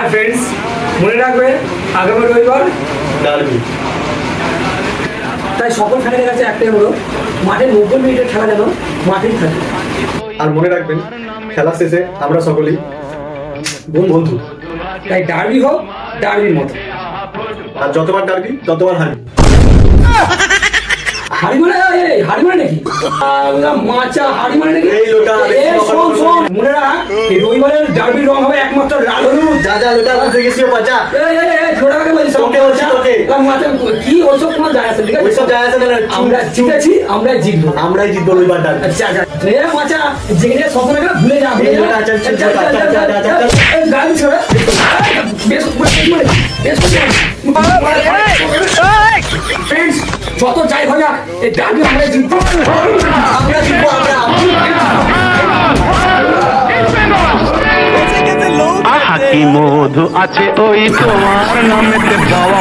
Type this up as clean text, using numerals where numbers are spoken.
আর friends মনে রাখবে আগামী রবিবার ডার্বি। তাই সকল ফ্যানের কাছে একটাই হলো মাঠে 90 মিনিটের খেলা যেন মাঠেই থাকে। আর মনে রাখবেন খেলা শেষে আমরা সকলেই বন্ধু। তাই ডার্বি হোক ডার্বির মতো। আর যতবার ডার্বি ততবার হারবি। হাড়ি মানে নাকি মাচা হাড়ি মানে নাকি এই লোটা শোন মনে রাখ এই রবিবারের ডার্বির রং হবে একমাত্র লাল হলুদ। যা লোটা বুঝে গেছিও বাচ্চা। ছোটাকে বলছি তোকে মাচা কি ওসব কোনো যায় আছে ঠিক আছে ওইসব যায় আছে না। আমরা জিতেছি আমরাই জিতবো রবিবার ডার্বি। আচ্ছা মাচা যেখানে স্বপ্ন গেলে ভুলে যা গাড়ি ছোড়া বেশ যত যাই হয় না এই ডার্বি আমরা জিতবো আহা কি মধু আছে ওই তোমার নামেতে বাবা